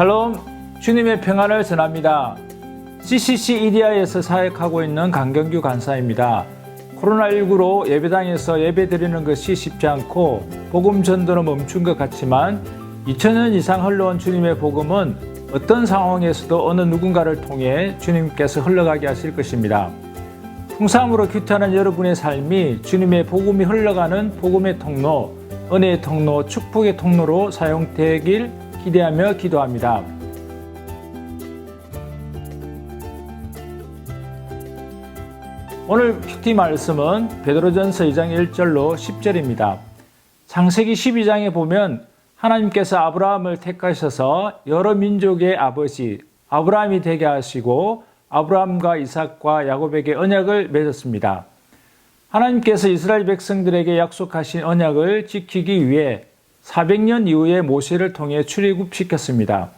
샬롬, 주님의 평안을 전합니다. CCC 이디야에서 사역하고 있는 강경규 간사입니다. 코로나19로 예배당에서 예배드리는 것이 쉽지 않고 복음 전도는 멈춘 것 같지만 2000년 이상 흘러온 주님의 복음은 어떤 상황에서도 어느 누군가를 통해 주님께서 흘러가게 하실 것입니다. 풍성함으로 큐트하는 여러분의 삶이 주님의 복음이 흘러가는 복음의 통로, 은혜의 통로, 축복의 통로로 사용되길 기대하며 기도합니다. 오늘 큐티 말씀은 베드로전서 2장 1절로 10절입니다. 창세기 12장에 보면 하나님께서 아브라함을 택하셔서 여러 민족의 아버지 아브라함이 되게 하시고 아브라함과 이삭과 야곱에게 언약을 맺었습니다. 하나님께서 이스라엘 백성들에게 약속하신 언약을 지키기 위해 400년 이후에 모세를 통해 출애굽시켰습니다.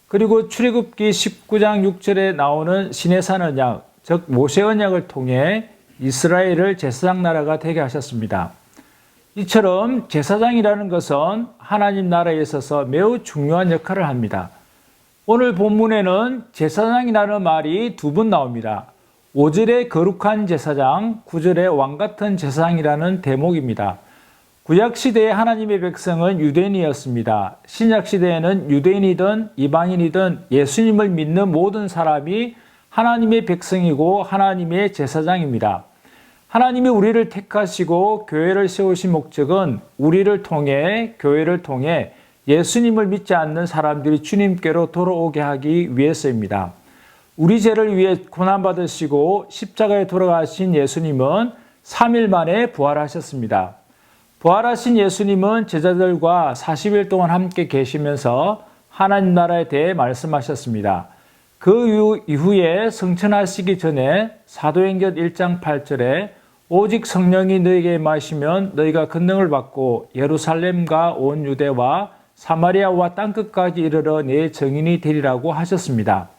그리고 출애굽기 19장 6절에 나오는 시내산 언약, 즉 모세 언약을 통해 이스라엘을 제사장 나라가 되게 하셨습니다. 이처럼 제사장이라는 것은 하나님 나라에 있어서 매우 중요한 역할을 합니다. 오늘 본문에는 제사장이라는 말이 두 번 나옵니다. 5절에 거룩한 제사장, 9절에 왕같은 제사장이라는 대목입니다. 구약시대의 하나님의 백성은 유대인이었습니다. 신약시대에는 유대인이든 이방인이든 예수님을 믿는 모든 사람이 하나님의 백성이고 하나님의 제사장입니다. 하나님이 우리를 택하시고 교회를 세우신 목적은 우리를 통해, 교회를 통해 예수님을 믿지 않는 사람들이 주님께로 돌아오게 하기 위해서입니다. 우리 죄를 위해 고난받으시고 십자가에 돌아가신 예수님은 3일 만에 부활하셨습니다. 부활하신 예수님은 제자들과 40일 동안 함께 계시면서 하나님 나라에 대해 말씀하셨습니다. 그 이후에 성천하시기 전에 사도행전 1장 8절에 오직 성령이 너희에게 임하시면 너희가 권능을 받고 예루살렘과 온 유대와 사마리아와 땅끝까지 이르러 내 증인이 되리라고 하셨습니다.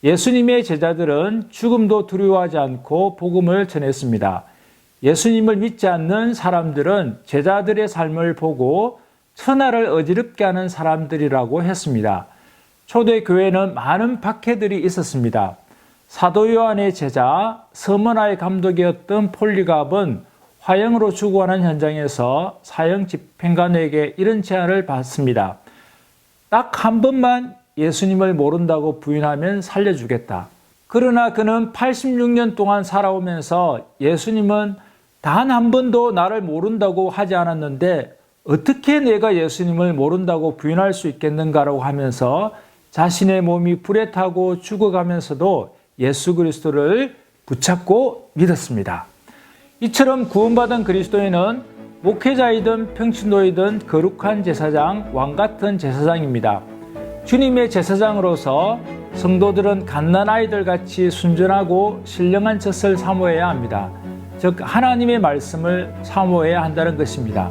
예수님의 제자들은 죽음도 두려워하지 않고 복음을 전했습니다. 예수님을 믿지 않는 사람들은 제자들의 삶을 보고 천하를 어지럽게 하는 사람들이라고 했습니다. 초대교회는 많은 박해들이 있었습니다. 사도 요한의 제자 서머나의 감독이었던 폴리갑은 화형으로 죽어가는 현장에서 사형 집행관에게 이런 제안을 받습니다. 딱 한 번만 예수님을 모른다고 부인하면 살려주겠다. 그러나 그는 86년 동안 살아오면서 예수님은 단 한 번도 나를 모른다고 하지 않았는데 어떻게 내가 예수님을 모른다고 부인할 수 있겠는가라고 하면서 자신의 몸이 불에 타고 죽어가면서도 예수 그리스도를 붙잡고 믿었습니다. 이처럼 구원받은 그리스도인은 목회자이든 평신도이든 거룩한 제사장, 왕같은 제사장입니다. 주님의 제사장으로서 성도들은 갓난아이들 같이 순전하고 신령한 젖을 사모해야 합니다. 즉 하나님의 말씀을 사모해야 한다는 것입니다.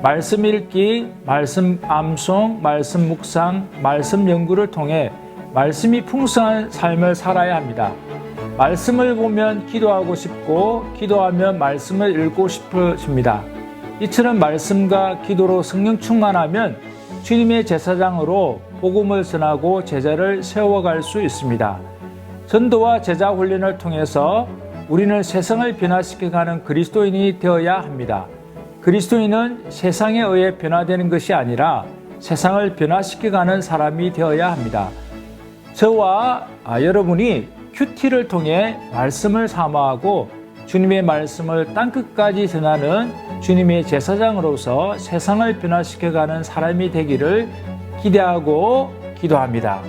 말씀 읽기, 말씀 암송, 말씀 묵상, 말씀 연구를 통해 말씀이 풍성한 삶을 살아야 합니다. 말씀을 보면 기도하고 싶고 기도하면 말씀을 읽고 싶으십니다. 이처럼 말씀과 기도로 성령 충만하면 주님의 제사장으로 복음을 전하고 제자를 세워갈 수 있습니다. 전도와 제자 훈련을 통해서 우리는 세상을 변화시켜가는 그리스도인이 되어야 합니다. 그리스도인은 세상에 의해 변화되는 것이 아니라 세상을 변화시켜가는 사람이 되어야 합니다. 저와 여러분이 큐티를 통해 말씀을 사모하고 주님의 말씀을 땅끝까지 전하는 주님의 제사장으로서 세상을 변화시켜가는 사람이 되기를 기대하고 기도합니다.